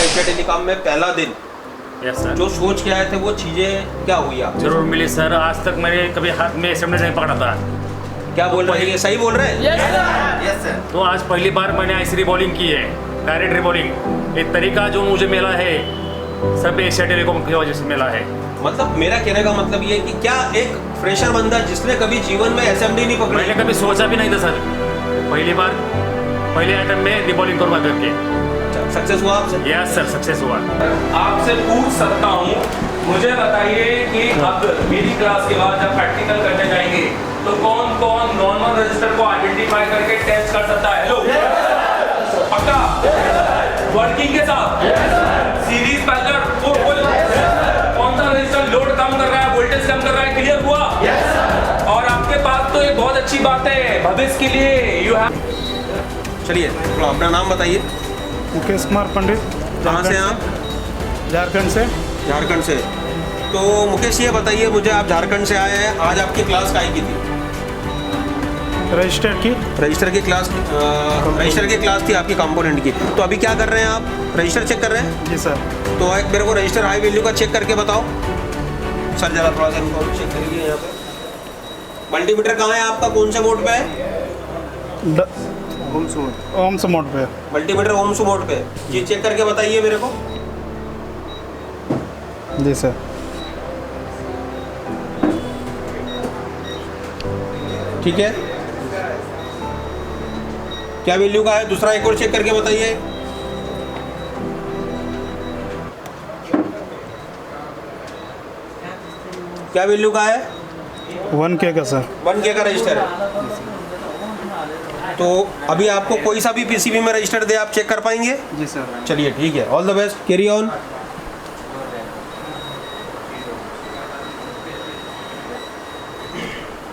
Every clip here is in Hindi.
एशिया टेलीकॉम में पहला दिन यस सर। जो सोच के आए थे वो चीज़ें क्या हुई आप? जरूर मिली सर। आज तक मैंने कभी हाथ में एसएमडी नहीं पकड़ा था। क्या बोल रहे हैं, ये सही बोल रहे हैं? Yes sir. तो आज पहली बार मैंने ऐसी रिबॉलिंग की है, डायरेक्ट रिबॉलिंग। एक तरीका जो मुझे मिला है सब एशिया टेलीकॉम की वजह से मिला है। मतलब मेरा कहने का मतलब ये है कि क्या एक फ्रेशर बंदा जिसने कभी जीवन में एसएमडी नहीं पकड़ी, मैंने कभी सोचा भी नहीं था सर। पहली बार पहले आइटम में रिबॉलिंग करूँगा करके। सक्सेस हुआ आपसे? यस सर, सक्सेस हुआ। आपसे पूछ सकता हूँ, मुझे बताइए कि अब मेरी क्लास के बाद जब प्रैक्टिकल करने जाएंगे तो कौन कौन नॉर्मल रजिस्टर को आइडेंटिफाई करके टेस्ट कर सकता है? हेलो, पक्का? वर्किंग के साथ सीरीज पैरेलल फुल कौन सा रजिस्टर लोड कम कर रहा है, वोल्टेज कम कर रहा है, क्लियर हुआ? और आपके पास तो एक बहुत अच्छी बात है भविष्य के लिए, यू हैव। चलिए थोड़ा अपना नाम बताइए। मुकेश कुमार पंडित। कहाँ से हैं आप? झारखंड से। झारखंड से। तो मुकेश ये बताइए मुझे, आप झारखंड से आए हैं, आज आपकी क्लास काहे की थी? रजिस्टर की। रजिस्टर की क्लास थी आपकी कंपोनेंट की। तो अभी क्या कर रहे हैं आप? रजिस्टर चेक कर रहे हैं? जी सर। तो एक मेरे को रजिस्टर हाई वैल्यू का चेक करके बताओ सर, जरा थोड़ा सा इनको चेक करिए। यहाँ पे मल्टीमीटर कहाँ है आपका, कौन से मोड पे है? ओम्स मोड पे। मल्टीमीटर ओम्स मोड पे। जी चेक करके बताइए मेरे को। जी सर। ठीक है, क्या वैल्यू का है? दूसरा एक और चेक करके बताइए। क्या वैल्यू का है? 1K का सर। 1K का रजिस्टर है। तो अभी आपको कोई सा भी पीसीबी में रजिस्टर दे, आप चेक कर पाएंगे? जी सर। चलिए ठीक है, all the best, carry on.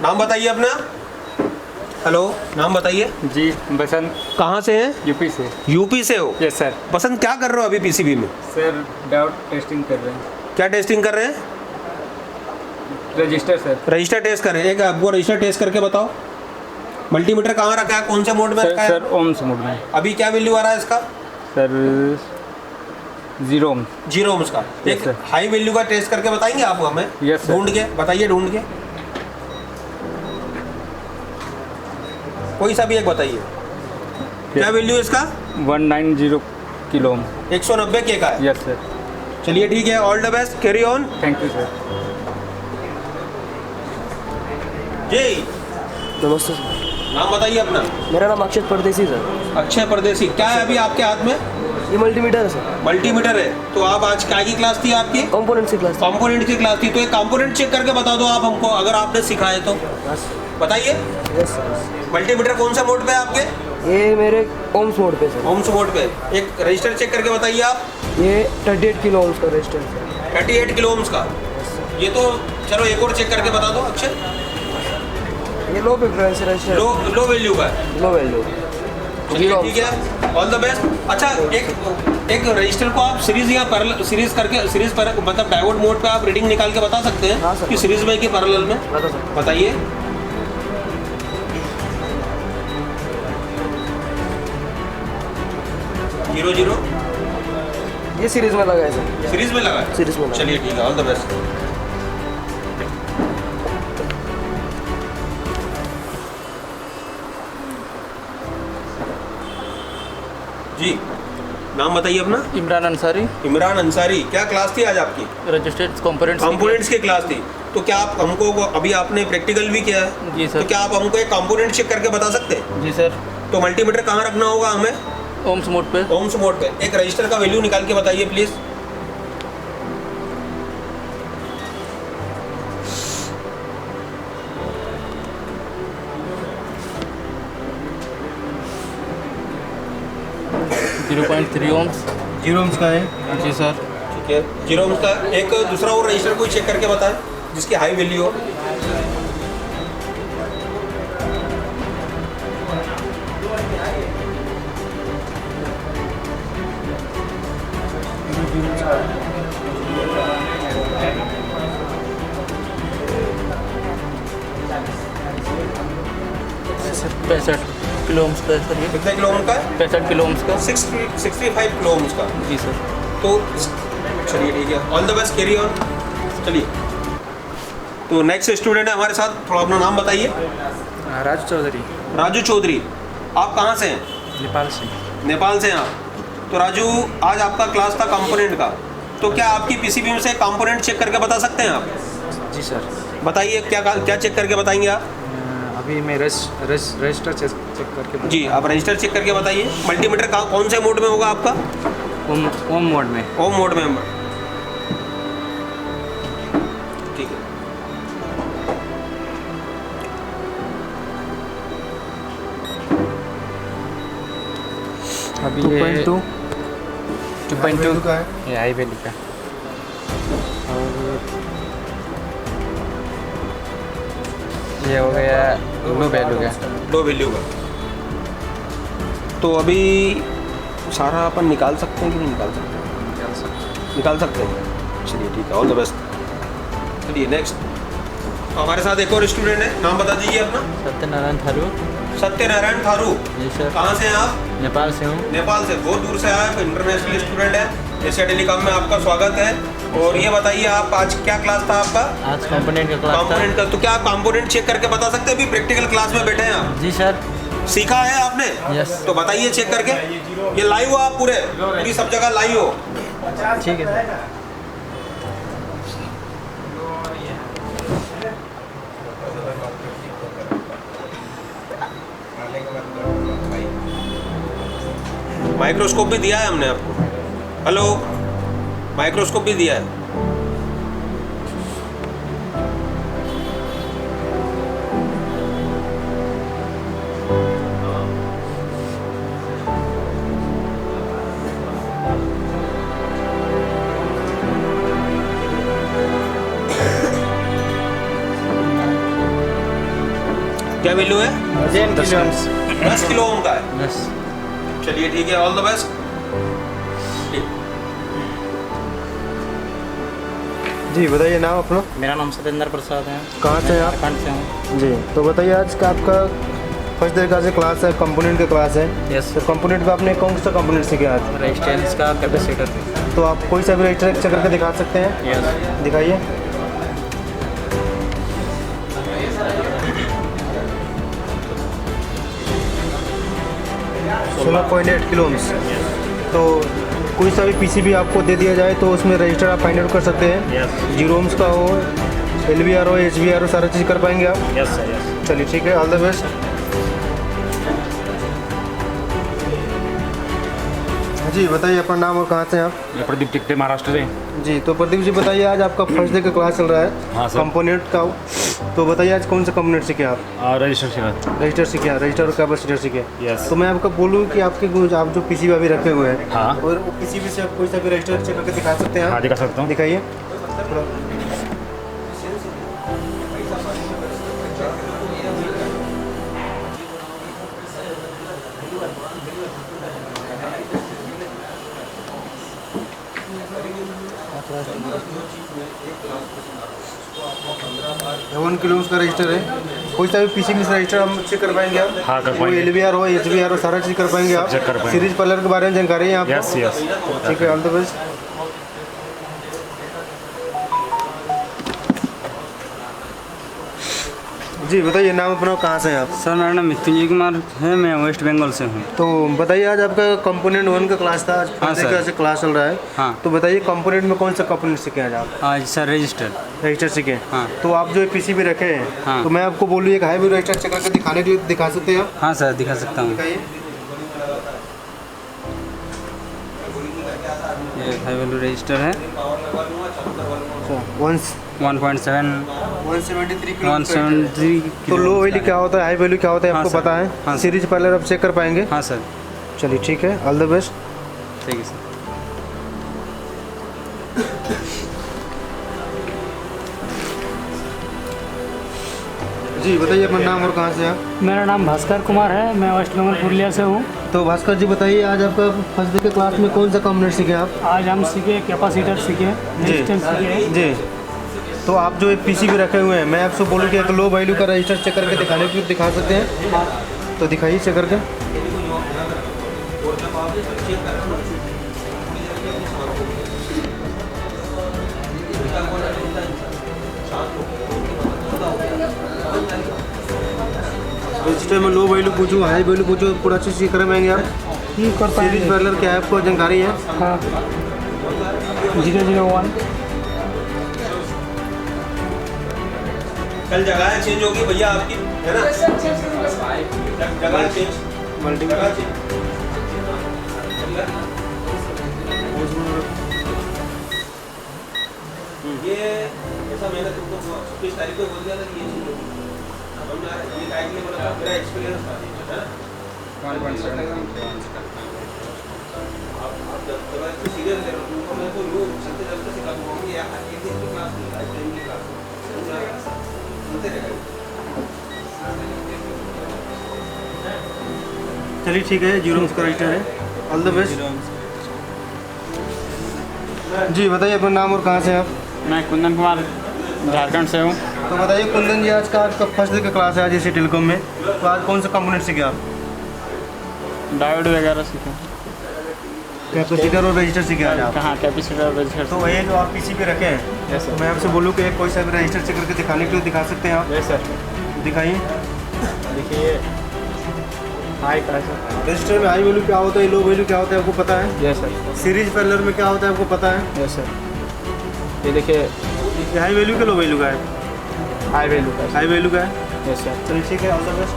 नाम बताइए अपना। हेलो, नाम बताइए। जी बसंत। कहाँ से हैं? यूपी से। यूपी से हो? Yes sir. पसंद क्या कर रहे हो अभी पीसीबी में? सर डाउट टेस्टिंग कर रहे हैं। क्या टेस्टिंग कर रहे हैं? Register sir. रजिस्टर टेस्ट कर रहे हैं। एक आपको रजिस्टर टेस्ट करके बताओ। मल्टीमीटर कहाँ रखा है, कौन से मोड में रखा है? सर ओम्स मोड में। अभी क्या वैल्यू आ रहा है इसका? सर 0 ओम। 0 ओम्स का। एक sir. हाई वैल्यू का टेस्ट करके बताएंगे आप हमें? Yes, sir. ढूंढ के बताइए, ढूंढ के कोई सा भी एक बताइए। क्या वैल्यू है इसका? 190 किलो ओम। 190 के का है। Yes sir. चलिए ठीक है, all the best, carry on. Thank you sir. जी नमस्ते सर। नाम बताइए अपना। मेरा नाम अक्षय परदेसी सर। अक्षय परदेसी। क्या है अभी आपके हाथ में? ये मल्टीमीटर है सर। मल्टीमीटर है। तो आप आज क्या की क्लास थी आपकी? कंपोनेंट्स की क्लास। कंपोनेंट की क्लास थी। तो एक कंपोनेंट चेक करके बता दो आप हमको, अगर आपने सिखाए तो बताइए। Yes sir. मल्टीमीटर कौन सा मोड पे है आपके? ये मेरे ओम्स मोड पे सर। ओम्स मोड पे। एक रजिस्टर चेक करके बताइए आप। ये 38 किलो ओम्स का रजिस्टर है। 38 किलो ओम्स का। ये तो चलो एक और चेक करके बता दो अक्षय। ये low frequency register. Low value का है। Low value. चलिए ठीक है, ऑल द बेस्ट। अच्छा, एक रजिस्टर को आप सीरीज या पैरेलल सीरीज करके सीरीज पर मतलब डायोड मोड पे आप रीडिंग निकाल के बता सकते हैं? हाँ सर। कि सीरीज में कि पैरेलल में? बता सर। बताइए। जीरो जीरो ये सीरीज में लगा है सर। सीरीज में लगा है? सीरीज में लगा है। चलिए ठीक है, ऑल द बेस्ट। जी नाम बताइए अपना। इमरान अंसारी। इमरान अंसारी। क्या क्लास थी आज आपकी? रजिस्टर्ड कंपोनेंट्स कंपोनेंट्स की क्लास थी। तो क्या आप हमको अभी आपने प्रैक्टिकल भी किया है? जी सर। तो क्या आप हमको एक कंपोनेंट चेक करके बता सकते हैं? जी सर। तो मल्टीमीटर कहाँ रखना होगा हमें? ओम्स मोड पे। ओम्स मोड पे। एक रजिस्टर का वैल्यू निकाल के बताइए प्लीज। .3 ओम्स। 0 ओम्स का है। जी सर। ठीक है, 0 ओम्स का। एक दूसरा और रजिस्टर कोई चेक करके बताएं जिसकी हाई वैल्यू हो। सर 65। किलो ओम्स का है सर ये। कितने किलो ओम का है? 65 किलो ओम्स का। 65 किलो ओम्स का। जी सर। तो चलिए ठीक है, all the best, carry on. चलिए, तो नेक्स्ट स्टूडेंट है हमारे साथ, थोड़ा अपना नाम बताइए। राजू चौधरी, राजू चौधरी, आप कहाँ से हैं? नेपाल से। नेपाल से हैं आप। तो राजू, आज आपका क्लास था कंपोनेंट का, तो क्या आपकी पीसीबी में से कंपोनेंट चेक करके बता सकते हैं आप? जी सर। बताइए, क्या चेक करके बताएंगे आप? अभी मैं रजिस्टर चेक करके जी, आप रजिस्टर चेक करके बताइए। मल्टीमीटर कौन से मोड में होगा आपका? ओम मोड में। ओम मोड में। ठीक है। अभी 2.2 का है। ये हाई वैल्यू का। और ये हो गया लो वैल्यू का। लो वैल्यू का। तो अभी सारा अपन निकाल सकते हैं कि नहीं निकाल सकते? निकाल सकते हैं। चलिए ठीक है, ऑल द बेस्ट। चलिए नेक्स्ट, तो हमारे साथ एक और स्टूडेंट है, नाम बता दीजिए अपना। सत्यनारायण थारू। सत्यनारायण थारू, जी सर। कहाँ से हैं आप? नेपाल से हूँ। नेपाल से, बहुत दूर से आए, इंटरनेशनल स्टूडेंट है। एशिया टेलीकॉम में आपका स्वागत है। और ये बताइए, आप आज क्या क्लास था आपका? आज कंपोनेंट का क्लास था। कंपोनेंट का, तो क्या आप कंपोनेंट चेक करके बता सकते हैं? अभी प्रैक्टिकल क्लास में बैठे हैं आप। जी सर। सीखा है आपने? यस। तो बताइए चेक करके। ये लाइव हो आप पूरी सब जगह लाइव हो? ठीक है सर। माइक्रोस्कोप भी दिया है हमने आपको। हेलो, माइक्रोस्कोप भी दिया है। क्या वैल्यू है? 10 किलो ओम का है। यस। चलिए ठीक है, ऑल द बेस्ट। जी बताइए नाम अपना। मेरा नाम सत्येंद्र प्रसाद है। कहाँ से हैं आप? झारखंड से हूँ। जी, तो बताइए आज का आपका फर्स्ट डे का जो क्लास है, कंपोनेंट का क्लास है। यस। तो कंपोनेंट का आपने कौन सा कंपोनेंट सीखा आज? रेजिस्टेंस का कैपेसिटर। तो आप कोई सा भी रजिस्टर चेक करके दिखा सकते हैं? यस। दिखाइए। सोलह 0.8 किलो ओम्स। तो कोई सा भी पीसीबी आपको दे दिया जाए तो उसमें रजिस्टर आप फाइंड आउट कर सकते हैं। 0 ओम्स का हो, LVR हो, HVR हो, सारा चीज़ कर पाएंगे आप? Yes sir, yes. चलिए ठीक है, ऑल द बेस्ट। जी बताइए अपना नाम और कहाँ से हैं आप? मैं प्रदीप टिकटे, महाराष्ट्र से। जी, तो प्रदीप जी बताइए, आज आपका फर्स्ट डे का क्लास चल रहा है। हाँ सर। कंपोनेंट का। तो बताइए आज कौन सा कंपोनेंट सीखे आप? रजिस्टर सीखा। रजिस्टर सीखे, रजिस्टर और कैपेसिटर सीखे। यस। तो मैं आपको बोलूँ कि आपके आप जो पीसीबी अभी रखे हुए हैं, हाँ। और वो पीसीबी से आप कोई सा भी रजिस्टर चेक करके दिखा सकते हैं? हाँ, दिखा सकता हूँ। दिखाइए। वन किलो का रजिस्टर है। कोई सा भी पीसीबी से रजिस्टर हम चेक कर पाएंगे आप? हाँ, कर पाएंगे। LVR हो, HVR हो, सारा चीज़ कर पाएंगे आप? चेक कर पाएंगे। सीरीज प्लेयर के बारे में जानकारी है आपको? Yes yes. ठीक है, ऑल द बेस्ट। जी बताइए नाम अपना, कहाँ से हैं आप? सर मेरा नाम मृत्युंजय कुमार है, मैं वेस्ट बंगाल से हूँ। तो बताइए, आज आपका कंपोनेंट 1 का क्लास था, आज हाँ, सर। का क्लास चल रहा है। हाँ। तो बताइए कंपोनेंट में कौन सा कंपोनेंट सीखे आज आप? आज सर रजिस्टर। रजिस्टर सीखे। हाँ। तो आप जो पीसीबी रखे हैं, हाँ। तो मैं आपको बोलूँ एक हाई रजिस्टर चेक करके दिखाने के लिए दिखा सकते हैं आप? हाँ सर, दिखा सकता हूँ। दिखाइए। ये हाई वैल्यू रजिस्टर है। 173 किलो। 173 तो लो वैल्यू क्या होता है, हाई वैल्यू क्या होता है, हाँ, आपको सर। पता है? हाँ, सर। सीरीज पहले आप चेक कर पाएंगे? हाँ सर। चलिए ठीक है, ऑल द बेस्ट। ठीक है सर। जी बताइए अपना नाम और कहाँ से आप? मेरा नाम भास्कर कुमार है, मैं वेस्ट बंगाल पुरुलिया से हूँ। तो भास्कर जी बताइए, आज आपका फर्स्ट डे के क्लास में कौन सा कंपोनेंट सीखे आप? आज हम सीखे कैपेसिटर सीखे, रेजिस्टेंस सीखे। जी, तो आप जो पीसीबी रखे हुए हैं, मैं आपसे बोलूँ कि एक लो वैल्यू का रजिस्टर चेक करके दिखा सकते हैं? तो दिखाइए चेक करके। रजिस्टर में लो वैल्यू पूछूँ, हाई वैल्यू पूछूँ, पूरा अच्छे से कर पाएंगे आप? ये कर सीरीज पाएंगे। पैरेलल क्या है आपको जानकारी है? हाँ 001। कल जगह चेंज होगी भैया आपकी, है ना? जगह चेंज, जगह चेंज। ये ऐसा मैंने तुमको 25 तारीख को बोल दिया था कि ये चीज होगी। हमने ये टाइम में बोला था, मेरा एक्सपीरियंस था, है ना? 1.7 आप जब इसको सीरियस ले रहे हो तो मैं तो यूँ चलते सिखा दूँगा कि यार एक दिन की क्लास नहीं, आज टाइम की क्लास चलते रहेगा। चलिए ठीक है, जीरो का रजिस्टर है। All the best. जी बताइए अपना नाम और कहाँ से हैं आप? मैं कुंदन कुमार झारखंड से हूँ। तो बताइए कुंदन जी, आज का आपका फर्स्ट डे का क्लास है आज एसी टेलीकॉम में, तो आज कौन सा कंपोनेंट सीखे आप? डायोड वगैरह सीखे। कैपेसिटर और रजिस्टर सीखे आज आप? कहाँ कैपेसिटर रजिस्टर। तो ये जो आप पीसी पे रखे हैं, यस तो सर। मैं आपसे बोलूँ कि कोई सा भी रजिस्टर चेक करके दिखाने के लिए दिखा सकते हैं आप? Yes sir. दिखाइए। देखिए हाई का सर। रजिस्टर में हाई वैल्यू क्या होता है, लो वैल्यू क्या होता है, आपको पता है? Yes sir. सीरीज पैरेलल में क्या होता है, आपको पता है? Yes sir. ये देखिए ये हाई वैल्यू का लो वैल्यू का है? हाई वैल्यू का। हाई वैल्यू का है। Yes sir. चलिए ठीक है, ऑल द बेस्ट।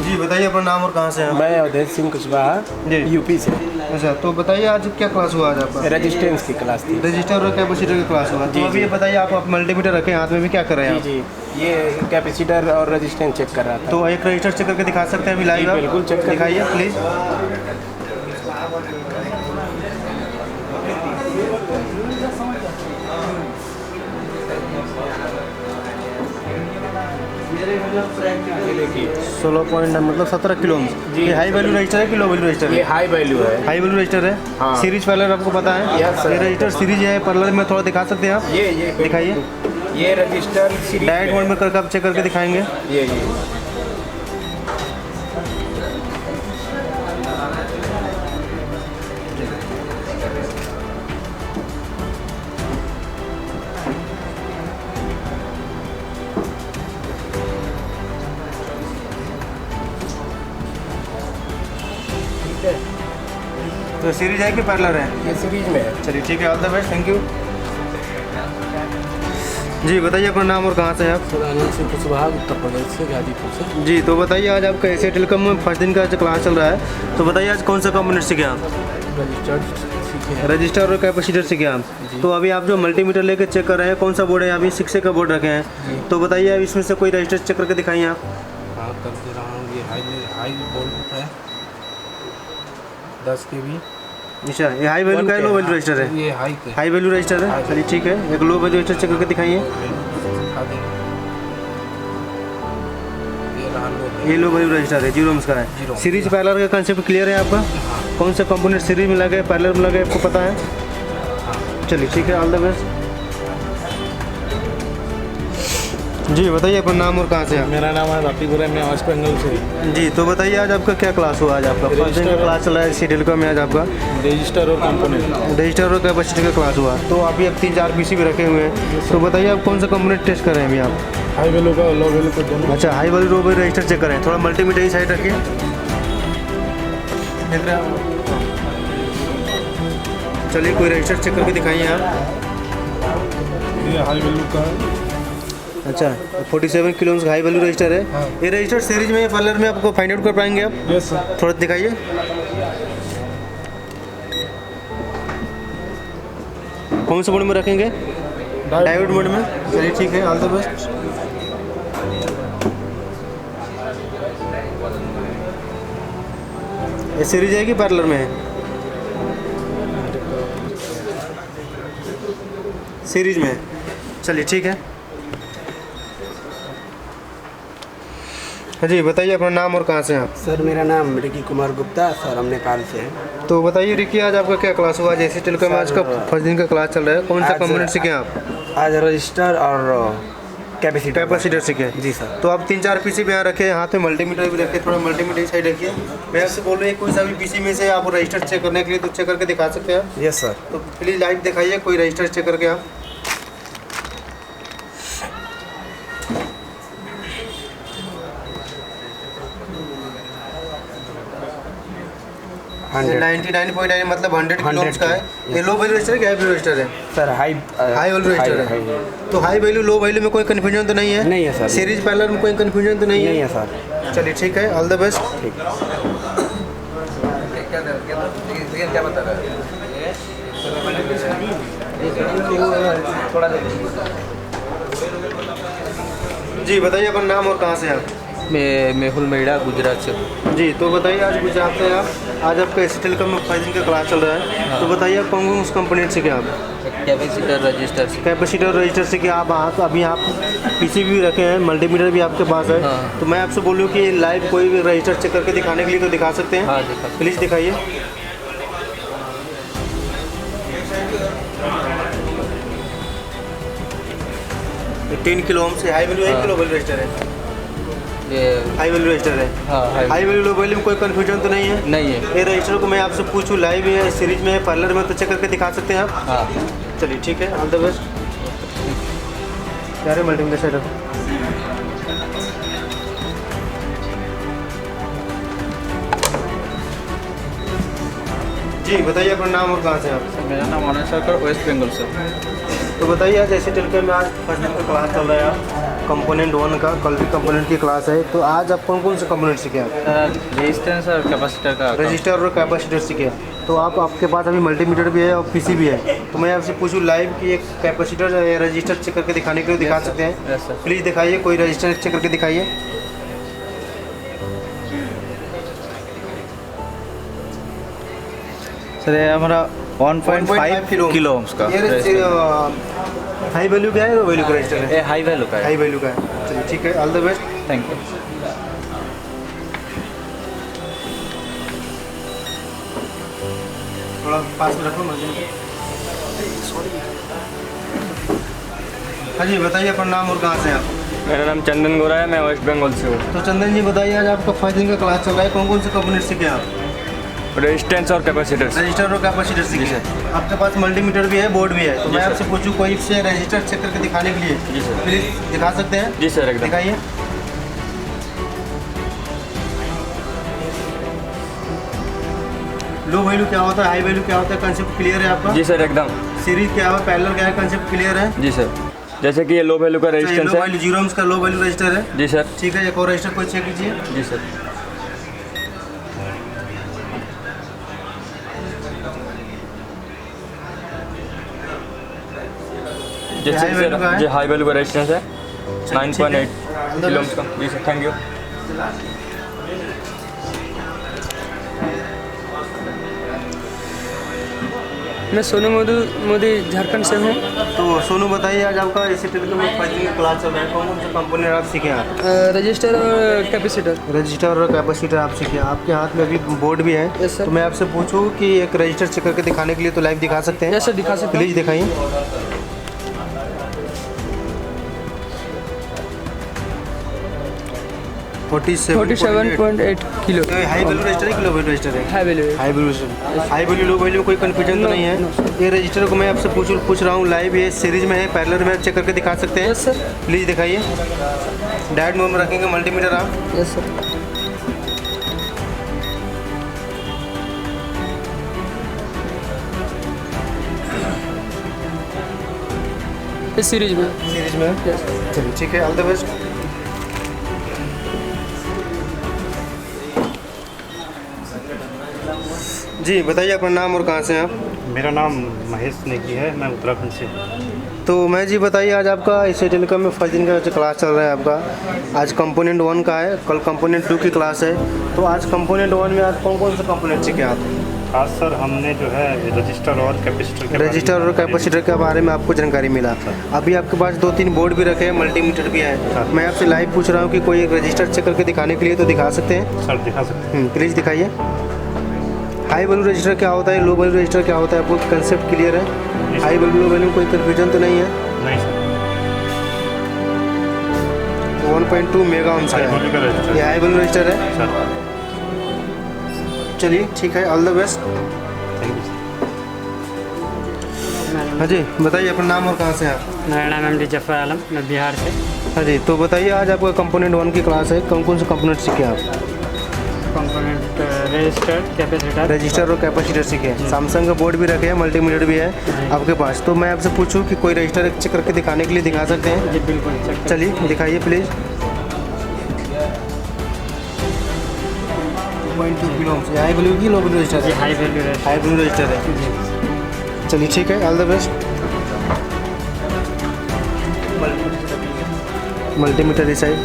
जी बताइए अपना नाम और कहाँ से हैं आप? मैं अवधेश सिंह कुशवाहा जी यूपी से। अच्छा, तो बताइए आज क्या क्लास हुआ आज आपका? रेजिस्टेंस की क्लास थी। रजिस्टर और कैपेसिटर की क्लास हुआ। तो अभी ये बताइए आप मल्टीमीटर रखे हाथ में भी, क्या कर रहे हैं जी आप? जी, ये कैपेसिटर और रेजिस्टेंस चेक कर रहा था। तो एक रजिस्टर चेक करके दिखा सकते हैं अभी लाइव? जी, बिल्कुल चेक कर दिखाइए प्लीज़। देखिए 16 मतलब 17 किलो ओम्स। ये हाई वैल्यू रजिस्टर है कि लो वैल्यू रजिस्टर ये है? हाई वैल्यू है। हाई वैल्यू रजिस्टर है। हाँ। सीरीज पैरेलल आपको पता है? Yes sir. ये रजिस्टर सीरीज है, पैरेलल में थोड़ा दिखा सकते हैं आप? ये दिखाइए। ये रजिस्टर सीरीज डायरेक्ट मोड में करके आप चेक करके दिखाएंगे? ये तो सीरीज है कि पैरेलल है? ये सीरीज में है। चलिए ठीक है, all the best, thank you. जी बताइए अपना नाम और कहाँ से हैं आप? आनंद सिंह कुशवाहा, उत्तर प्रदेश से, गाजीपुर से। जी तो बताइए आज आपका एसी टेलीकॉम में फर्स्ट दिन का जो क्लास चल रहा है, तो बताइए आज कौन सा कंपोनेंट सीखे आप? रजिस्टर्ड सीखे। रजिस्टर और कैपेसिटर सीखे आप। तो अभी आप जो मल्टीमीटर लेके चेक कर रहे हैं, कौन सा बोर्ड है? अभी 6 का बोर्ड रखे हैं, तो बताइए अब इसमें से कोई रजिस्टर चेक करके दिखाइए आप। हाँ कर दे रहा हूँ। ये हाई वोल्ट है 10 के भी। अच्छा, ये हाई वैल्यू का है, लो वैल्यू रजिस्टर है? ये हाई के। हाई वैल्यू रजिस्टर है। चलिए ठीक है, एक लो वैल्यू रजिस्टर चेक करके दिखाइए। दिखा दें। ये रहा लो। ये लो वैल्यू रजिस्टर है, जीरो ओम्स का है। सीरीज पैरेलल का कंसेप्ट क्लियर है आपका? कौन सा कंपोनेंट सीरीज में लगे, पैरेलल में लगे, आपको पता है? चलिए ठीक है, ऑल द बेस्ट। जी बताइए अपना नाम और कहाँ से हैं? मेरा नाम है बापी गुरे, मैं वेस्ट बंगाल से। जी तो बताइए आज आपका क्या क्लास हुआ? आज आपका फर्स्ट दिन का क्लास चला है एसी टेलीकॉम में। आज आपका रजिस्टर और कंपोनेंट। रजिस्टर और कैपेसिटर का क्लास हुआ। तो अभी आप 3-4 पीसी भी रखे हुए हैं, तो बताइए आप कौन सा कंपोनेंट टेस्ट कर रहे हैं अभी आप? हाई वैल्यू का, लो वैल्यू का दोनों। अच्छा, high value low value register check करें। थोड़ा मल्टीमीटर ही साइड रखिए। चलिए कोई रजिस्टर चेक करके दिखाइए आप। ये हाई वैल्यू का। अच्छा, 47 किलो ओम्स का हाई वैल्यू रजिस्टर है। ये रजिस्टर सीरीज में या पैरेलल में आपको फाइंड आउट कर पाएंगे आप? Yes sir. थोड़ा दिखाइए। कौन से मोड में रखेंगे? डायोड मोड में। चलिए ठीक है, ऑल द बेस्ट। ये सीरीज है कि पैरेलल में है? सीरीज में। चलिए ठीक है। हाँ जी बताइए अपना नाम और कहाँ से हैं आप? सर मेरा नाम रिकी कुमार गुप्ता, सर हम नेपाल से हैं। तो बताइए रिकी, आज आपका क्या क्लास हुआ? जैसे टेलीकॉम आज का फर्स्ट दिन का क्लास चल रहा है, कौन सा कंपोनेंट सीखे आप? आज रजिस्टर और कैपेसिटर सीखे जी सर। तो आप 3-4 पीसी भी यहाँ रखे, हाथ में मल्टीमीटर भी रखे, थोड़ा मल्टीमीटर साइड रखिए। मैं आपसे बोल रही हूँ कोई सा भी पीसी में से आप रजिस्टर चेक करने के लिए तो चेक करके दिखा सकते हैं आप। Yes sir. तो प्लीज़ लाइव दिखाइए कोई रजिस्टर चेक करके आप। हंड्रेड 99.9 मतलब 100 किलो ओम्स का है। ये लो वैल्यू रजिस्टर है कि हाई वैल्यू रजिस्टर है? सर हाई वैल्यू रजिस्टर है। तो हाई वैल्यू लो वैल्यू में कोई कन्फ्यूजन तो नहीं है? नहीं है सर। सीरीज पैरेलल में कोई कन्फ्यूजन तो नहीं है? नहीं है सर। चलिए ठीक है, ऑल द बेस्ट। क्या बता रहा है? जी बताइए अपना नाम और कहाँ से आप? मैं मेहुल मेड़ा गुजरात से। जी तो बताइए आज गुजरात से आप, आज आपका एसी टेलीकॉम में फाइजिंग का क्लास चल रहा है। तो बताइए आप कौन कौन उस कंपोनेंट से क्या आप? कैपेसिटर रजिस्टर से। कैपेसिटर रजिस्टर से क्या आप अभी आप पीसी भी रखे हैं, मल्टीमीटर भी आपके पास है। हाँ। तो मैं आपसे बोलूँ कि लाइव कोई भी रजिस्टर चेक करके दिखाने के लिए तो दिखा सकते हैं? हाँ दिखा। प्लीज़ दिखाइए। ये 3 किलो ओम से high value 1 kilo value register है। ये हाई वैल्यू रजिस्टर है। हाँ हाई वैल्यू लो वैल्यू में कोई कन्फ्यूजन तो नहीं है? नहीं है। ये रजिस्टर को मैं आपसे पूछूं लाइव है, सीरीज में है, पार्लर में, तो चेक करके दिखा सकते हैं आप? हाँ। चलिए ठीक है, ऑल द बेस्ट। क्या है मल्टीमीटर सेटअप? जी बताइए अपना नाम और कहाँ से आप? मेरा नाम आनंद सरकार, वेस्ट बंगाल से। तो बताइए आज ऐसे टेलीकॉम में आज फर्स्ट दिन का क्लास चल रहा है कंपोनेंट 1 का, कल भी कंपोनेंट की क्लास है। तो आज आप कौन कौन से कंपोनेंट सीखे आप? रेजिस्टेंस और कैपेसिटर का। रजिस्टर और कैपेसिटर सीखे। तो आपके पास अभी मल्टीमीटर भी है और पीसी भी है। तो मैं आपसे पूछूं लाइव कि एक कैपेसिटर या रजिस्टर चेक करके दिखाने के लिए दिखा सकते हैं? Yes sir. प्लीज़ दिखाइए, कोई रजिस्टर चेक करके दिखाइए। सर ये हमारा 1.5 किलो ओम्स का। ये हाई वैल्यू क्या है, लो वैल्यू का रजिस्टर है? ये हाई वैल्यू का है। हाई वैल्यू का है। चलिए ठीक है, all the best. Thank you. थोड़ा पास में रखो मुझे। हाँ जी बताइए अपना नाम और कहाँ से आप? मेरा नाम चंदन गोरा है, मैं वेस्ट बंगाल से हूँ। तो चंदन जी बताइए आज आपका फर्स्ट दिन का क्लास चल रहा है, कौन कौन से कंपोनेंट सीखे आप? रेजिस्टेंस और कैपेसिटर। रजिस्टर और कैपेसिटर सीखे। आपके पास मल्टीमीटर भी है, बोर्ड भी है। तो मैं आपसे पूछूं कोई से रजिस्टर चेक करके दिखाने के लिए? जी सर। प्लीज दिखा सकते हैं? जी सर, एकदम। दिखाइए। लो वैल्यू क्या होता है, हाई वैल्यू क्या होता है, कंसेप्ट क्लियर है आपका? जी सर, एकदम। सीरीज क्या है, पैरेलल क्या है, कंसेप्ट क्लियर है? जी सर। जैसे कि ये लो वैल्यू का रेजिस्टेंस लो है। वैल्यू 0 ओम्स का लो वैल्यू रजिस्टर है। जी सर। ठीक है, एक और रजिस्टर कोई चेक कीजिए। जी सर। जैसे कि सर जी हाई वैल्यू का रेजिस्टेंस है 9.8 किलो ओम्स का। जी सर, थैंक यू। मैं सोनू मोदी झारखंड से हूँ। तो सोनू बताइए आज आपका एसी टेलीकॉम में फाइजिंग का क्लास चल रहा है, कौन कौन से कंपोनेंट आप सीखे आप? रजिस्टर और कैपेसिटर। रजिस्टर और कैपेसिटर आप सीखे। आपके हाथ में अभी बोर्ड भी है। Yes sir. तो मैं आपसे पूछूं कि एक रजिस्टर चेक करके दिखाने के लिए तो लाइव दिखा सकते हैं? यस सर, दिखा सकते हैं। प्लीज दिखाइए। 47.8 किलो। हाई वैल्यू रजिस्टर है कि लो वैल्यू रजिस्टर है? High value. High value. High value low value में कोई कन्फ्यूजन तो नहीं है? ये रजिस्टर को मैं आपसे पूछ रहा हूँ लाइव, ये सीरीज में है, पैरेलल में चेक करके दिखा सकते हैं? Yes sir. प्लीज दिखाइए। डायरेक्ट मोड में रखेंगे मल्टीमीटर आप? Yes sir. इस सीरीज में। सीरीज में? चलिए ठीक है, ऑल द बेस्ट। जी बताइए अपना नाम और कहाँ से हैं आप? मेरा नाम महेश नेगी है, मैं उत्तराखंड से। तो मैं जी बताइए आज आपका एसी टेलीकॉम में फर्स्ट दिन का जो क्लास चल रहा है आपका, आज कंपोनेंट 1 का है, कल कंपोनेंट 2 की क्लास है। तो आज कंपोनेंट 1 में आज कौन कौन से कंपोनेंट सीखे आप? आज सर हमने जो है रजिस्टर और कैपेसिटर के बारे में आपको जानकारी मिला। अभी आपके पास 2-3 बोर्ड भी रखे हैं, मल्टीमीटर भी है। मैं आपसे लाइव पूछ रहा हूँ कि कोई एक रजिस्टर चेक करके दिखाने के लिए तो दिखा सकते हैं? सर दिखा सकते हैं। प्लीज़ दिखाइए। हाई वैल्यू रजिस्टर क्या होता है, लो वैल्यू रजिस्टर क्या होता है, आपको कंसेप्ट क्लियर है? हाई वैल्यू लो वैल्यू कोई कन्फ्यूजन तो नहीं है? नहीं सर। 1.2 मेगा ओम्स का है, ये हाई वैल्यू रजिस्टर है। चलिए ठीक है, ऑल द बेस्ट। हाँ जी, बताइए अपना नाम और कहाँ से हैं आप? मेरा नाम एमडी जफर आलम, मैं बिहार से। हाँ जी, तो बताइए आज आपका कंपोनेंट 1 की क्लास है, कौन कौन से कंपोनेंट सीखे आप? कंपोनेंट रजिस्टर, कैपेसिटर, रजिस्टर और कैपेसिटर सीखे हैं। सैमसंग का बोर्ड भी रखे हैं, मल्टीमीटर भी है आपके पास। तो मैं आपसे पूछूं कि कोई रजिस्टर चेक करके दिखाने के लिए दिखा सकते हैं? जी बिल्कुल, चेक कर। चलिए दिखाइए please. 2.2 kilo ohms, high value की लो वैल्यू रजिस्टर जी है? High value register. High value register है। चलिए ठीक है, ऑल द बेस्ट। मल्टीमीटर इस साइड।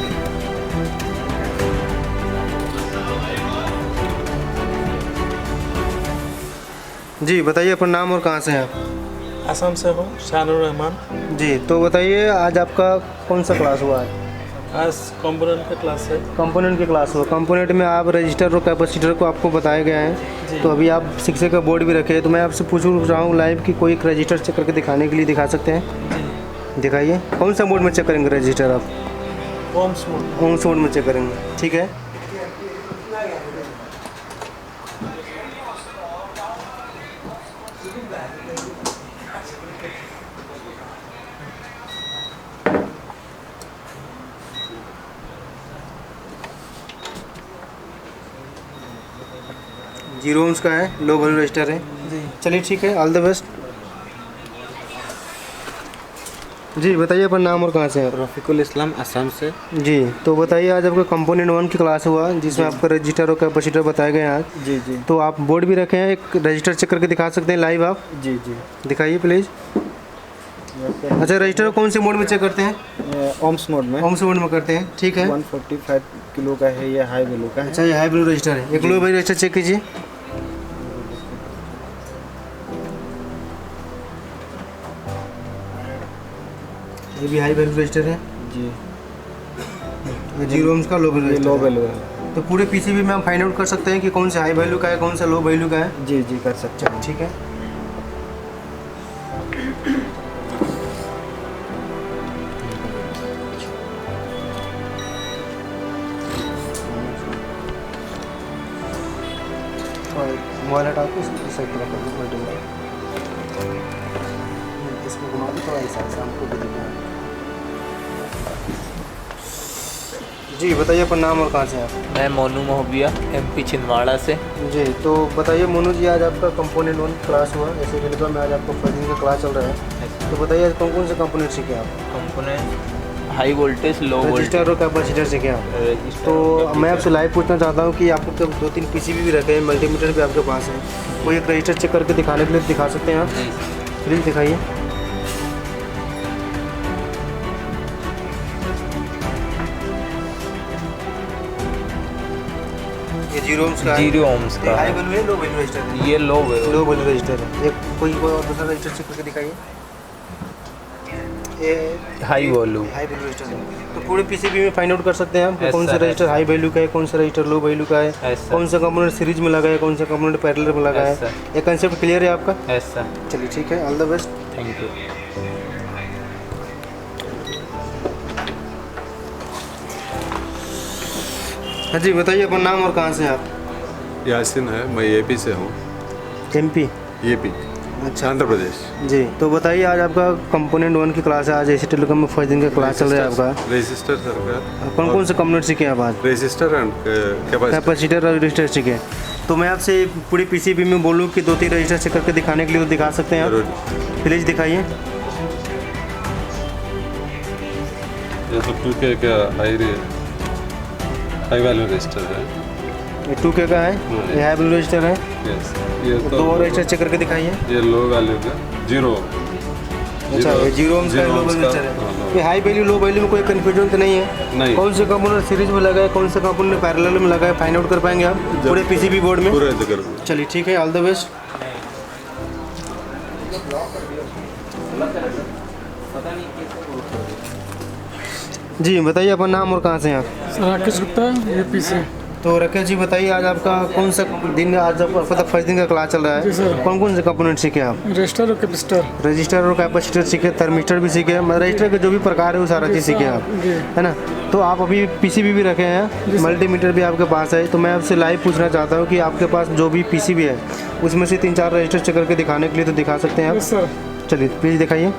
जी बताइए अपना नाम और कहाँ से हैं आप? असम से हूँ, शानुर रहमान। जी, तो बताइए आज आपका कौन सा क्लास हुआ है? आज कंपोनेंट का क्लास है। कंपोनेंट की क्लास हुआ। कंपोनेंट में आप रजिस्टर और कैपेसिटर को आपको बताया गया है, तो अभी आप 6 का बोर्ड भी रखे हैं। तो मैं आपसे पूछूँ रहा हूँ लाइव कि कोई रजिस्टर चेक करके दिखाने के लिए दिखा सकते हैं? दिखाइए। कौन सा बोर्ड में चेक करेंगे रजिस्टर आप? Ohms mode. ओम्स मोड में चेक करेंगे, ठीक है। जीरो ओम्स का है, लो वैल्यू रजिस्टर है। चलिए ठीक है, ऑल द बेस्ट। जी बताइए अपना नाम और कहाँ से हैं? रफ़ीकुल इस्लाम, असम से। जी, तो बताइए आज आपका कंपोनेंट 1 की क्लास हुआ जिसमें आपका रजिस्टर और कैपेसिटर बताए गए हैं आज। जी जी। तो आप बोर्ड भी रखे हैं, एक रजिस्टर चेक करके दिखा सकते हैं लाइव आप? जी जी। दिखाइए प्लीज़। अच्छा, रजिस्टर कौन से मोड में चेक करते हैं? ओम्स मोड में। ओम्स मोड में करते हैं, ठीक है। 145 किलो का है, ये हाई वैल्यू का है। अच्छा, ये हाई वैल्यू रजिस्टर है। एक लो वैल्यू रजिस्टर चेक कीजिए। ये भी हाई वैल्यू रजिस्टर है जी। जीरो ओम्स का लो वैल्यू लो वैल्यू है। तो पूरे पीसीबी में हम फाइंड आउट कर सकते हैं कि कौन सा हाई वैल्यू का है, कौन सा लो वैल्यू का है? जी जी, कर सकते हैं। ठीक है। मोबाइल हटा के इसको सेट कर दो, इसको घुमा दो थोड़ा ऐसा हमको भी दिखा। जी बताइए अपना नाम और कहाँ से हैं आप? मैं मोनू मोहबिया, एमपी छिंदवाड़ा से। जी, तो बताइए मोनू जी, आज आपका कंपोनेंट 1 क्लास हुआ, ऐसे बिल्कुल में आज आपका फर्स्ट दिन का क्लास चल रहा है। तो बताइए आज कौन कौन से कंपोनेंट सीखे आप? Component high voltage, low voltage, register और कैपेसिटर सीखे आप। तो मैं आपसे लाइव पूछना चाहता हूँ कि आपको कब 2-3 पीसीबी भी रखे हैं, मल्टीमीटर भी आपके पास है, कोई एक रजिस्टर चेक करके दिखाने के लिए दिखा सकते हैं आप? प्लीज़ दिखाइए। ये जीरो ओम्स का है। जीरो ओम्स का हाई वैल्यू है, लो वैल्यू रजिस्टर है? ये लो वैल्यू रजिस्टर है। एक कोई और दूसरा रजिस्टर चेक करके दिखाइए। ये हाई वैल्यू रजिस्टर है। तो पूरे पीसीबी में फाइंड आउट कर सकते हैं हम कि कौन सा रजिस्टर हाई वैल्यू का है, कौन सा रजिस्टर लो वैल्यू का है, कौन सा कंपोनेंट सीरीज में लगा है, कौन सा कंपोनेंट पैरेलल में लगा है। ये कंसेप्ट क्लियर है आपका? ऐसा। चलिए ठीक है, all the best. Thank you. हाँ जी बताइए अपना नाम और कहाँ से हैं आप? यासिन है, मैं एपी से हूँ। एमपी? एपी, अच्छा, आंध्र प्रदेश। जी, तो बताइए आज आपका कंपोनेंट 1 की क्लास है, आज एसी टेलीकॉम में फर्स्ट दिन का क्लास चल रहा है आपका। Register circuit. कौन कौन से कंपोनेंट सीखे आप आज? रजिस्टर एंड कैपेसिटर और रजिस्टर सीखे। तो मैं आपसे पूरी पीसीबी में बोलूँ कि 2-3 रजिस्टर चेक करके दिखाने के लिए तो दिखा सकते हैं आप? प्लीज़ दिखाइए। ये तो 2K का हाई वैल्यू रजिस्टर है। ये 2K का है, ये हाई वैल्यू रजिस्टर है। यस, ये तो 2 और रजिस्टर चेक करके दिखाइए। ये लो वैल्यू का जीरो। अच्छा, ये जीरो ओम्स का लो वैल्यू रजिस्टर है। ये हाई वैल्यू लो वैल्यू में कोई कंफ्यूजन तो नहीं है? नहीं। कौन से कंपोनेंट सीरीज में लगा है, कौन से कंपोनेंट पैरेलल में लगा है, फाइंड आउट कर पाएंगे आप पूरे पीसीबी बोर्ड में? पूरे कर। चलिए ठीक है, ऑल द बेस्ट। जी बताइए अपना नाम और कहाँ से हैं आप? राकेश गुप्ता, यूपी से। तो राकेश जी बताइए, आज आपका कौन सा दिन, आज आपका फर्स्ट दिन का क्लास चल रहा जी सर। है, कौन कौन से कंपोनेंट सीखे आप? रजिस्टर और कैपेसिटर। रजिस्टर और कैपेसिटर सीखे, थर्मिस्टर भी सीखे, मतलब रजिस्टर के जो भी प्रकार है वो सारा चीज़ सीखे आप, है ना। तो आप अभी पीसीबी भी रखे हैं, मल्टीमीटर भी आपके पास है। तो मैं आपसे लाइव पूछना चाहता हूँ कि आपके पास जो भी पीसीबी है उसमें से 3-4 रजिस्टर चेक करके दिखाने के लिए तो दिखा सकते हैं आप? चलिए प्लीज़ दिखाइए।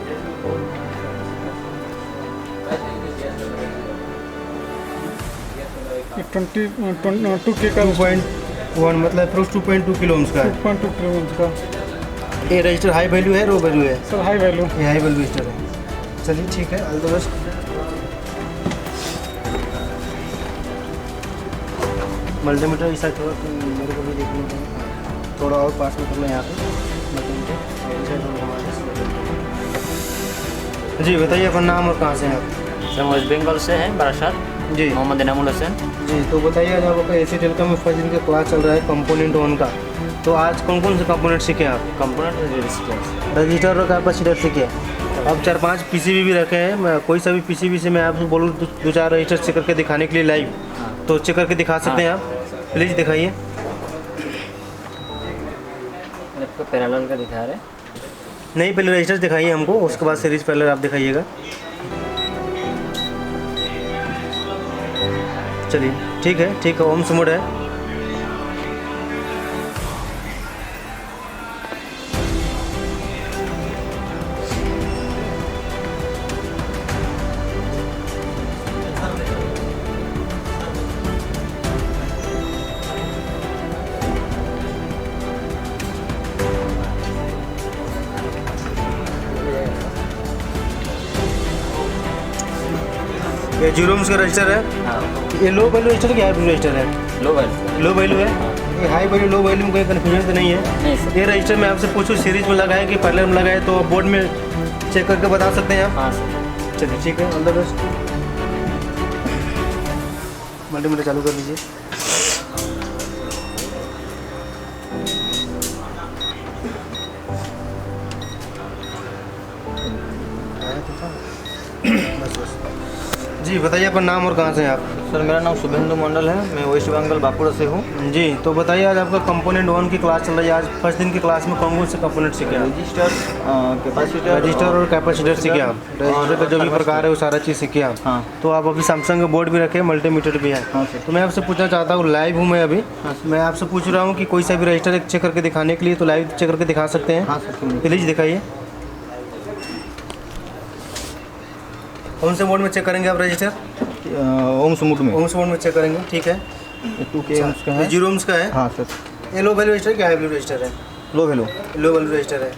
टू के का 2.1 मतलब अप्रोक्स 2.2 किलो ओम्स का है। 2.2 किलो ओम्स का। ये रजिस्टर हाई वैल्यू है, लो वैल्यू है? Sir high value. ये हाई वैल्यू रजिस्टर है। चलिए ठीक है, ऑल द बेस्ट। मल्टीमीटर इस साइड थोड़ा मेरे को भी देखने को थोड़ा और पास में करना है यहाँ पे मल्टीमीटर। जी बताइए अपना नाम और कहाँ से हैं आप? सर वेस्ट बंगाल से हैं, बारासात। जी मोहम्मद इनामुल हसन। जी तो बताइए, आज आपका एसी टेलकॉम में फर्स्ट दिन का क्लास चल रहा है कंपोनेंट 1 का। तो आज कौन कौन से कंपोनेंट सीखे आप? कंपोनेंट रजिस्टर और कैपेसिटर सीखे। अब 4-5 पीसीबी भी रखे हैं। मैं कोई सा भी पीसीबी से मैं आपको बोलूँ 2-4 रजिस्टर चेक करके दिखाने के लिए लाइव, तो चेक करके दिखा सकते हैं आप? प्लीज़ दिखाइए। आपको पैरेलल का दिखा रहे? नहीं, पहले रजिस्टर दिखाइए हमको, उसके बाद सीरीज पैरेलल आप दिखाइएगा। चलिए ठीक है, ओम्स मोड है। ये 0 ओम्स का रजिस्टर है। ये लो वैल्यू रजिस्टर क्या हाई वैल्यू रजिस्टर है? लो वैल्यू है। ये हाई वैल्यू लो वैल्यू में कोई कन्फ्यूजन तो नहीं है? नहीं सर। ये रजिस्टर मैं आपसे पूछूँ सीरीज में लगाए कि पैरेलल में लगाए, तो बोर्ड में चेक करके बता सकते हैं आप? हाँ सर। चलिए ठीक है, ऑल द बेस्ट। मल्टीमीटर चालू कर लीजिए। जी बताइए अपना नाम और कहाँ से हैं आप? सर मेरा नाम शुभेंदु मंडल है, मैं वेस्ट बंगाल बांकुड़ा से हूँ। जी तो बताइए, आज आपका कंपोनेंट 1 की क्लास चल रही है। आज फर्स्ट दिन की क्लास में कौन कौन से कंपोनेंट सीखे आप? रजिस्टर और कैपेसिटर सीखे आप। रजिस्टर का जो भी प्रकार है वो सारा चीज़ सीखे आप। हाँ। तो आप अभी सैमसंग का बोर्ड भी रखे, मल्टीमीटर भी है। हाँ तो मैं आपसे पूछना चाहता हूँ, लाइव हूँ मैं अभी। मैं आपसे पूछ रहा हूँ कि कोई सा भी रजिस्टर चेक करके दिखाने के लिए, तो लाइव चेक करके दिखा सकते हैं? हाँ सर। प्लीज़ दिखाइए। कौन से मोड में चेक करेंगे आप रजिस्टर? ओम्स मोड में। ओम्स मोड में चेक करेंगे, ठीक है। 2K ओम्स का है। 0 ओम्स का है। हाँ सर। ये लो वैल्यू रजिस्टर क्या हाई वैल्यू रजिस्टर है? Low value. Low value register है।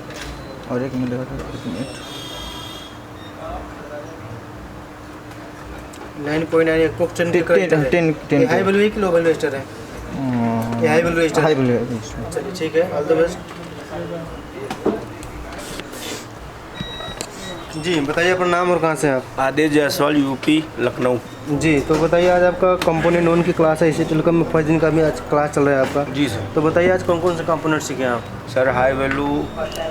और एक मिनट, एक मिनट। 9.9 क्वेश्चन के करेक्ट हाई वैल्यू है कि लो वैल्यू रजिस्टर है? ये high value register. High value register. चलिए ठीक है, ऑल द बेस्ट। जी बताइए अपना नाम और कहाँ से हैं आप? आदेश जायसवाल, यूपी लखनऊ। जी तो बताइए, आज आपका कंपोनेंट 1 की क्लास है, एसी टेलकॉम में फर्स्ट दिन का भी आज क्लास चल रहा है आपका। जी सर। तो बताइए, आज कौन कौन से कंपोनेंट सीखे आप? सर हाई वैल्यू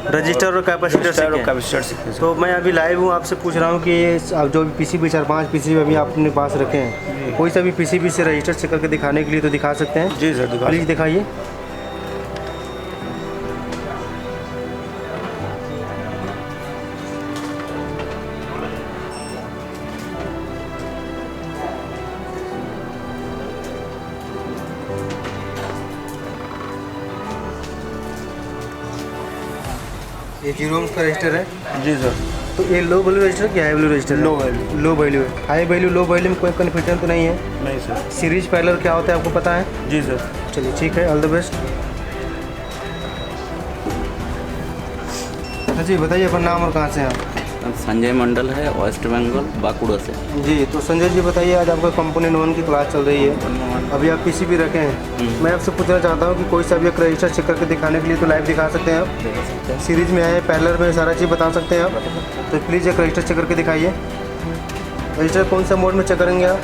रजिस्टर और कैपेसिटर सीखे। तो मैं अभी लाइव हूँ, आपसे पूछ रहा हूँ कि आप जो भी पीसीबी 4-5 पीसीबी अभी आपने पास रखे हैं, कोई सा भी पीसीबी से रजिस्टर चेक करके दिखाने के लिए तो दिखा सकते हैं? जी सर, प्लीज़ दिखाइए। ये 0 ओम्स का रजिस्टर है। जी सर। तो ये लो वैल्यू रजिस्टर क्या high value register? Low value. Low value है। हाई वैल्यू लो वैल्यू में कोई कन्फ्यूजन तो नहीं है? नहीं सर। सीरीज पैरेलल क्या होता है आपको पता है? जी सर। चलिए ठीक है, ऑल द बेस्ट। हाँ जी बताइए अपना नाम और कहाँ से हैं आप? संजय मंडल है, वेस्ट बंगाल बांकुड़ा से। जी तो संजय जी बताइए, आज आपका कंपोनेंट 1 की क्लास चल रही है, अभी आप पीसीबी रखे हैं। मैं आपसे पूछना चाहता हूँ कि कोई सा भी एक रजिस्टर चेक करके दिखाने के लिए तो लाइव दिखा सकते हैं आप? सीरीज में आए, पैरेलल में सारा चीज़ बता सकते हैं आप? तो प्लीज़ एक रजिस्टर चेक करके दिखाइए। रजिस्टर कौन सा मोड में चेक करेंगे आप?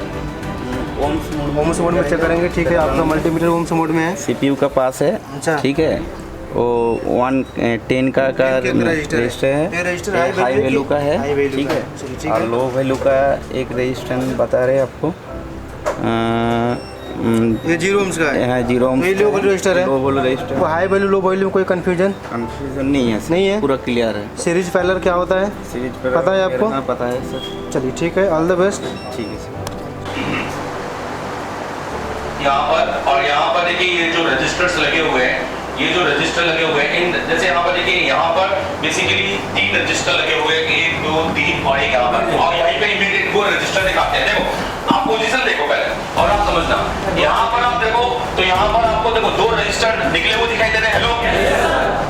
ओम्स मोड में चेक करेंगे, ठीक है। आपका मल्टीमीटर ओम्स मोड में है। सीपीयू का पास है। अच्छा ठीक है, वो 110 का रजिस्टर है, हाई वैल्यू का है, ठीक है। और लो वैल्यू का एक रजिस्टर बता रहे आपको, ये 0 ohms का है। हाँ 0 ohms ये लो वैल्यू रजिस्टर है। लो वैल्यू रजिस्टर। वो हाई वैल्यू लो वैल्यू में कोई कंफ्यूजन नहीं है? नहीं है, पूरा क्लियर है। सीरीज फैलर क्या होता है? सीरीज पता है आपको? हाँ पता है सर। चलिए ठीक है, ऑल द बेस्ट। ठीक है सर। यहाँ पर और यहाँ पर देखिए ये जो रजिस्टर्स लगे हुए हैं, ये जो रजिस्टर लगे हुए हैं, इन जैसे यहाँ पर देखिए यहाँ पर बेसिकली 3 रजिस्टर लगे हुए हैं, 1 2 3 और एक यहाँ पर, और यहीं पे इमीडिएट वो रजिस्टर दिखाते हैं। देखो आप पोजीशन देखो पहले और आप समझना, यहाँ पर आप देखो तो यहाँ पर आपको देखो 2 रजिस्टर निकले हुए दिखाई दे रहे हैं। हेलो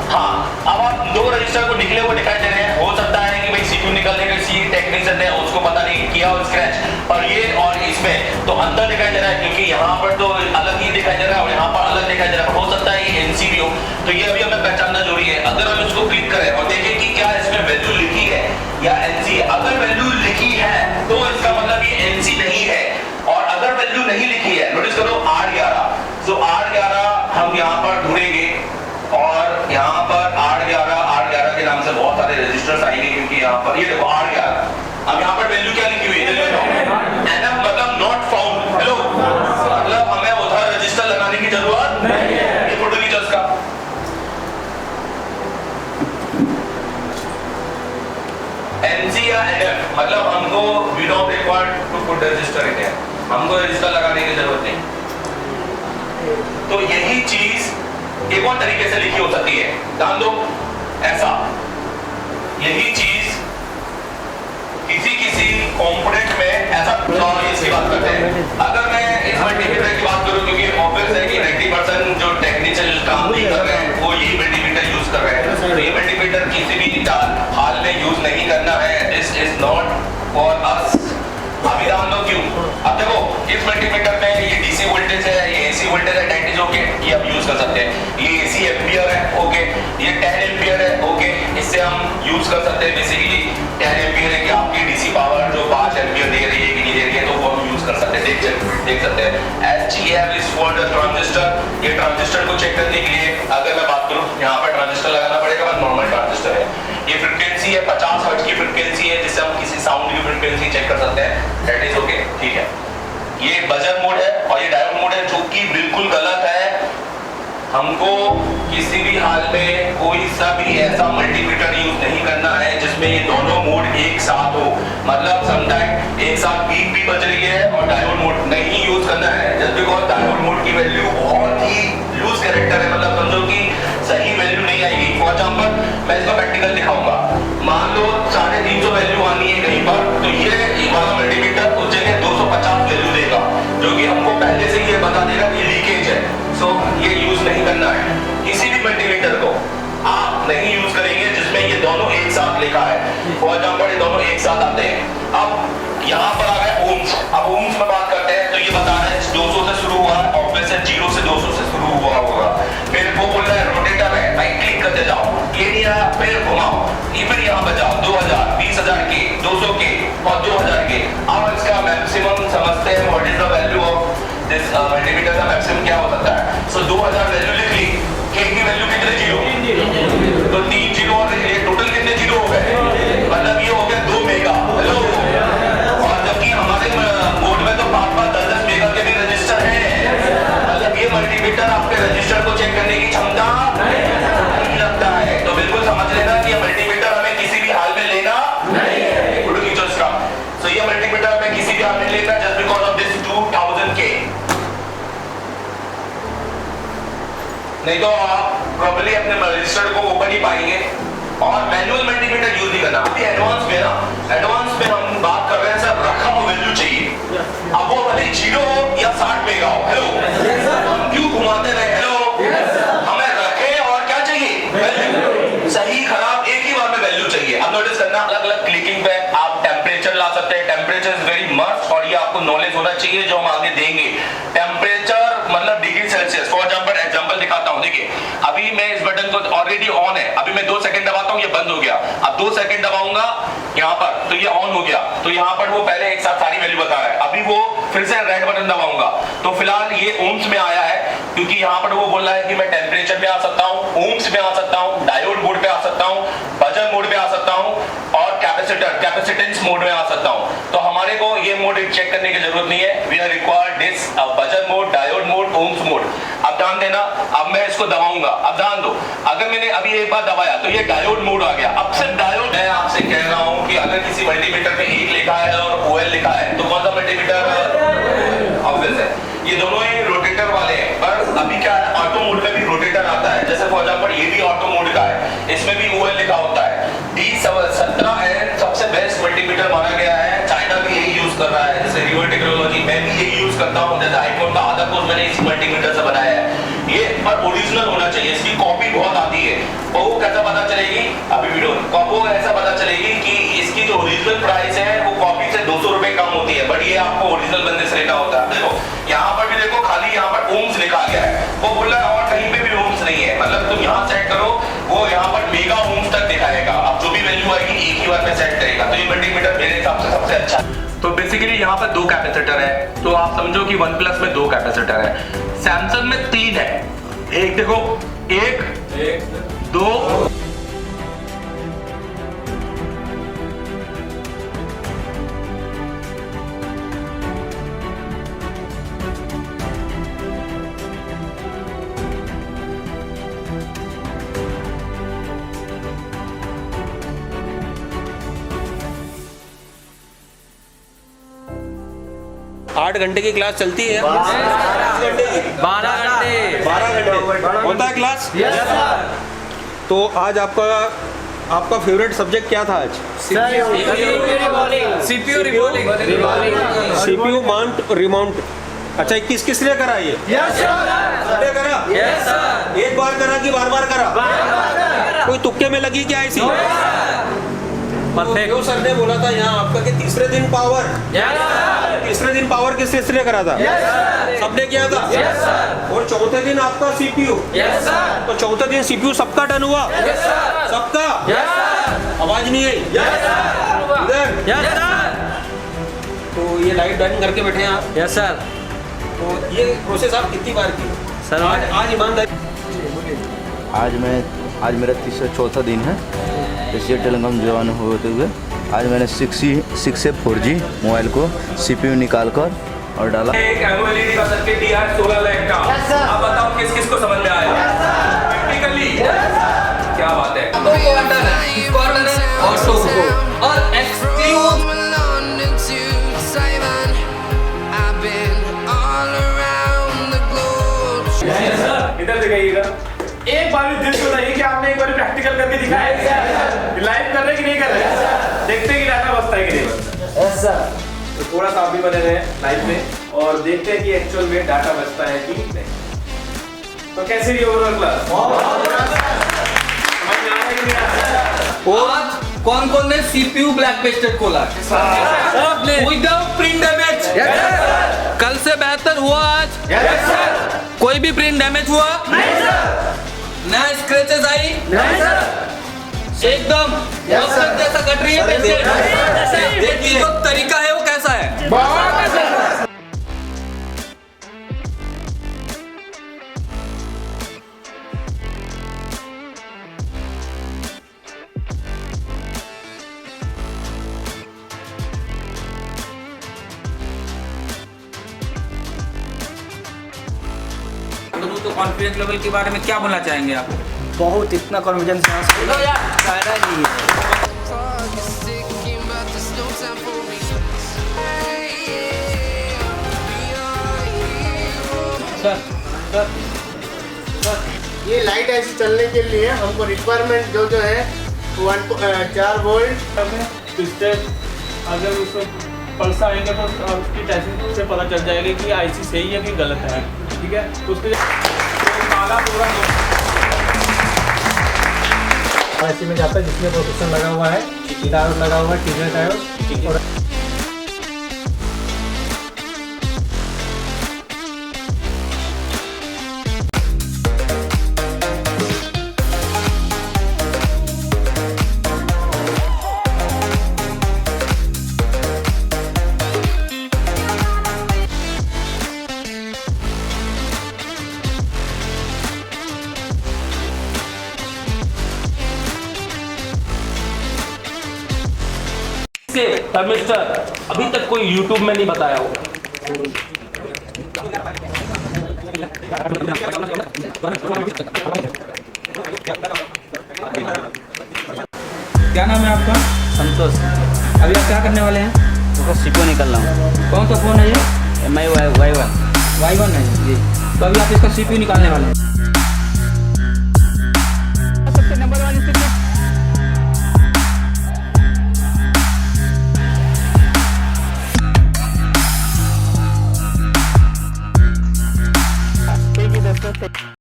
हाँ, अब आप 2 रजिस्टर को निकले हुए दिखाई दे रहे हैं। हो सकता है कि भाई सीपीयू निकलने का किसी टेक्नीशियन ने उसको पता नहीं किया और स्क्रैच, और ये और इसमें तो अंतर दिखाई दे रहा है, क्योंकि यहाँ पर तो अलग ही दिखाई दे रहा है और यहाँ पर अलग दिखाई दे रहा है। हो सकता है ये एनसीबी हो, तो ये अभी हमें पहचानना जरूरी है। अगर हम इसको क्लिक करें और देखें कि क्या इसमें वैल्यू लिखी है या एनसी है, अगर वैल्यू लिखी है तो इसका मतलब ये एनसी नहीं है, और अगर वैल्यू नहीं लिखी है, नोटिस करो R11, तो R11 हम यहाँ पर ढूंढेंगे और यहाँ पर R11 के नाम से बहुत सारे रजिस्टर्स आएंगे, क्योंकि यहाँ पर ये देखो R11, अब यहाँ पर वैल्यू क्या लिखी हुई है? एनएफ मतलब नॉट फाउंड। हेलो मतलब हमें उधर रजिस्टर लगाने की जरूरत नहीं है। ये फोटो की जस्ट का एनसी या एनएफ मतलब हमको we don't require to put register in here, हमको रजिस्टर लगाने की जरूरत नहीं। तो यही चीज एक और तरीके से लिखी हो सकती है, ध्यान दो ऐसा, यही चीज किसी कंपोनेंट में ऐसा इसकी बात करते हैं। अगर मैं इस मल्टीमीटर की बात करूं, क्योंकि ऑब्वियस है कि 90% जो टेक्निकल काम नहीं कर रहे हैं वो यही मल्टीमीटर यूज कर रहे हैं, तो ये मल्टीमीटर किसी भी हाल में यूज नहीं करना है। This is not for us. अभी ध्यान दो क्यों। अब देखो इस मल्टीमीटर में ये डीसी वोल्टेज है, ये एसी वोल्टेज है 90 ओके, ये आप यूज कर सकते हैं। ये एसी एम्पियर है ओके, ये 10 एम्पियर है ओके, इससे हम यूज कर सकते हैं। बेसिकली 10 एम्पियर है कि आपकी डीसी पावर जो 5 एम्पियर दे रही है कि नहीं दे रही है, तो वो हम यूज कर सकते हैं। देख सकते हैं SGF is for the transistor. ये ट्रांजिस्टर को चेक करने के लिए अगर मैं बात करूं, यहाँ पर ट्रांजिस्टर लगाना पड़ेगा, नॉर्मल ट्रांजिस्टर है। ये फ्रीक्वेंसी है 50 हर्ट्ज की फ्रीक्वेंसी है, जिससे हम किसी साउंड की फ्रीक्वेंसी चेक कर सकते हैं। दैट इज ओके, ठीक है। ये बजर मोड है और ये डायोड मोड है, जो कि बिल्कुल गलत है। हमको किसी भी हाल में कोई सा भी ऐसा मल्टीमीटर यूज नहीं करना है जिसमें ये दोनों मोड एक साथ हो। मतलब समटाइम एक साथ बीप भी बज रही है और डायोड मोड नहीं यूज करना है, जस्ट बिकॉज डायोड मोड की वैल्यू बहुत ही लूज कैरेक्टर है। मतलब समझो कि सही वैल्यू नहीं आएगी। फॉर एग्जाम्पल मैं इसका प्रैक्टिकल दिखाऊंगा, मान लो 350 वैल्यू आनी है कहीं पर, तो ये वाला मल्टीमीटर उस जगह 250 वैल्यू देगा, जो कि हमको पहले से ये बता देगा कि लीकेज है। सो ये यूज नहीं करना है। किसी भी मल्टीमीटर को आप नहीं यूज करेंगे जिसमें ये दोनों एक साथ लिखा है। फॉर एग्जाम्पल ये दोनों एक साथ आते हैं। अब यहाँ पर आ गए ओम्स। अब ओम्स में बात करते हैं, तो ये बता रहे हैं 200 से शुरू हुआ है, ऑब्वियस है 0 से 200 से शुरू हुआ होगा। फिर वो बोल रहा है रोटेटर है, भाई क्लिक करते जाओ, ये नहीं आया फिर घुमाओ, ये फिर यहाँ पे जाओ 2000, 20,000 के, 200 के और 2000 के। अब इसका मैक्सिमम समझते हैं, what is the value of this multimeter का मैक्सिमम क्या हो सकता है। सो 2000 वैल्यू लिख ली, के की वैल्यू कितने 0, तो 3 0 और ये टोटल कितने 0 हो गए, मतलब ये हो गया 2 मेगा। हेलो, और जबकि हमारे बोर्ड में तो 5-5, 10-10 मेगा के भी रजिस्टर हैं। मतलब ये मल्टीमीटर आपके रजिस्टर को चेक करने की क्षमता नहीं लगता है। तो बिल्कुल समझ लेना कि ये मल्टीमीटर हमें किसी भी हाल में लेना नहीं है। फोटो खींचो इसका। सो ये मल्टीमीटर हमें किसी भी हाल में लेना जस्ट बिकॉज ऑफ दिस 2000 के, नहीं तो आप प्रॉपर्ली अपने रजिस्टर को ओपन ही पाएंगे। और मैनुअल मल्टीमीटर यूज नहीं करना। अभी एडवांस में ना, एडवांस में हम बात कर रहे हैं सर रखा हुआ वैल्यू चाहिए। अब वो भले 0 हो या 60 मेगा हो। हेलो, हम क्यों घुमाते रहे। हेलो, हमें रखे और क्या चाहिए, वैल्यू। सही खराब एक ही बार में वैल्यू चाहिए। अब नोटिस करना, अलग अलग क्लिकिंग पे आप टेम्परेचर ला सकते हैं। टेम्परेचर इज वेरी मस्ट, और ये आपको नॉलेज होना चाहिए जो हम आगे देंगे। टेम्परेचर मतलब डिग्री सेल्सियस। फॉर एग्जाम्पल दिखाता हूँ। देखिए अभी मैं इस बटन को ऑलरेडी ऑन है, अभी मैं 2 सेकंड दबाता हूँ, ये बंद हो गया। अब 2 सेकंड दबाऊंगा यहाँ पर, तो ये ऑन हो गया। तो यहाँ पर वो पहले एक साथ सारी वैल्यू बता रहा है। अभी वो फिर से रेड बटन दबाऊंगा, तो फिलहाल ये ओम्स में आया है, क्योंकि यहाँ पर वो बोल रहा है कि मैं टेम्परेचर पे आ सकता हूँ, ओम्स में आ सकता हूँ, डायोड मोड पे आ सकता हूँ, बजर मोड पे आ सकता हूँ और कैपेसिटेंस मोड में आ सकता हूँ। तो हमारे हमारे को ये मोड चेक करने की जरूरत नहीं है। We are required this buzzer mode, diode mode, ohms mode. अब ध्यान देना, अब मैं इसको दबाऊंगा, अब ध्यान दो। अगर मैंने अभी एक बार दबाया तो ये डायोड मोड आ गया। अब सिर्फ डायोड, मैं आपसे कह रहा हूँ कि अगर किसी मल्टीमीटर में 1 लिखा है और OL लिखा है तो कौन सा मल्टीमीटर ऑब्वियस है, ये दोनों ही रोटेटर वाले हैं। पर अभी क्या है, ऑटो मोड में भी रोटेटर आता है। जैसे फॉर एग्जांपल ये भी ऑटो मोड का है, इसमें भी OL लिखा होता है। D17 है सबसे बेस्ट मल्टीमीटर माना गया है, चाइना भी यही यूज कर रहा है। जैसे रिवर टेक्नोलॉजी, मैं भी यही यूज करता हूँ। जैसे आईफोन का आधा कोर्स मैंने इसी मल्टीमीटर से बनाया है। ये पर ओरिजिनल होना चाहिए, इसकी कॉपी बहुत आती है। और वो कैसा पता चलेगी, अभी वीडियो वो ऐसा पता चलेगी कि इसकी जो ओरिजिनल प्राइस है वो कॉपी से 200 रुपए कम होती है, बट ये आपको ओरिजिनल बनने से लेना होता है। देखो यहाँ पर भी देखो, खाली यहाँ पर ओम्स लिखा गया है, वो बोल रहा है और कहीं पे भी ओम्स नहीं है। मतलब तुम यहाँ सेट करो, वो यहाँ पर मेगा ओम्स तक दिखाएगा। अब जो भी वैल्यू आएगी एक ही बार में सेट करेगा। तो ये मल्टीमीटर मेरे हिसाब से सबसे अच्छा है। तो बेसिकली यहाँ पर 2 कैपेसिटर है, तो आप समझो कि OnePlus में 2 कैपेसिटर है, सैमसंग में 3 है। एक देखो, 1 2 8 घंटे की क्लास चलती है? 12 घंटे होता है क्लास? तो आज आपका फेवरेट सब्जेक्ट क्या था आज? CPU mount remount. अच्छा, किसने करा ये? सबने करा? एक बार करा कि बार बार करा? कोई तुक्के में लगी क्या ऐसी? परफेक्ट। सर ने बोला था यहाँ आपका कि तीसरे दिन पावर किसने करा था? सबने किया था। और चौथे दिन आपका CPU। तो चौथे दिन CPU सबका डन हुआ? सबका? आवाज नहीं आई? तो ये लाइट डन करके बैठे हैं आप? Yes sir. तो ये प्रोसेस आप कितनी बार की सर? आज ईमानदारी, आज मेरा चौथा दिन है एशिया टेलीकॉम जवान होते हुए। आज मैंने 6 4G मोबाइल को CPU निकाल कर और डाला। एक एमओएलईडी का सर्किट दिया है 16 लाख का। अब बताओ किस किस को समझ में आया? प्रैक्टिकली क्या बात है। और एक्सक्लूड इधर दिखाइएगा। एक बार भी दिल से बताइए कि आपने एक बार प्रैक्टिकल करके दिखाया है? लाइव कर रहे कि नहीं कर रहे? देखते हैं कि डाटा बचता है कि नहीं बचता। तो थोड़ा सा आप भी बने रहे लाइव में और देखते हैं कि एक्चुअल में डाटा बचता है कि नहीं। तो कैसी रही ओवरऑल क्लास? समझ में आ रहा है कि नहीं आ रहा? आज कौन ने CPU ब्लैक पेस्टेड खोला? Without print damage. कल से बेहतर हुआ आज? कोई भी प्रिंट डैमेज हुआ? नहीं सर। नया स्क्रैचेस आई? नहीं सर। एकदम जैसा कट रही है पेंसिल। देखिए जो तरीका है वो कैसा है? तो कॉन्फिडेंस लेवल के बारे में क्या बोलना चाहेंगे आप? बहुत इतना कॉन्फिडेंस फायदा नहीं है। ये लाइट ऐसी चलने के लिए हमको रिक्वायरमेंट जो है 4 वोल्ट। अगर उसमें पल्स आएंगे तो उसकी टेस्टिंग से पता चल जाएगा कि आईसी सही है कि गलत है। ठीक है, तो उसके काला पूरा ऐसे में जाता है जिसमें प्रोटेक्शन लगा हुआ है, डायोड लगा हुआ है, टीजर डायोड। थर्मिस्टर अभी तक कोई यूट्यूब में नहीं बताया होगा। क्या नाम है आपका? संतोष। अभी आप क्या करने वाले हैं? तो सीपीयू निकाल रहा हूँ। कौन सा फ़ोन है ये? MI Y1। Y1 है जी। तो अभी आप इसका CPU निकालने वाले हैं।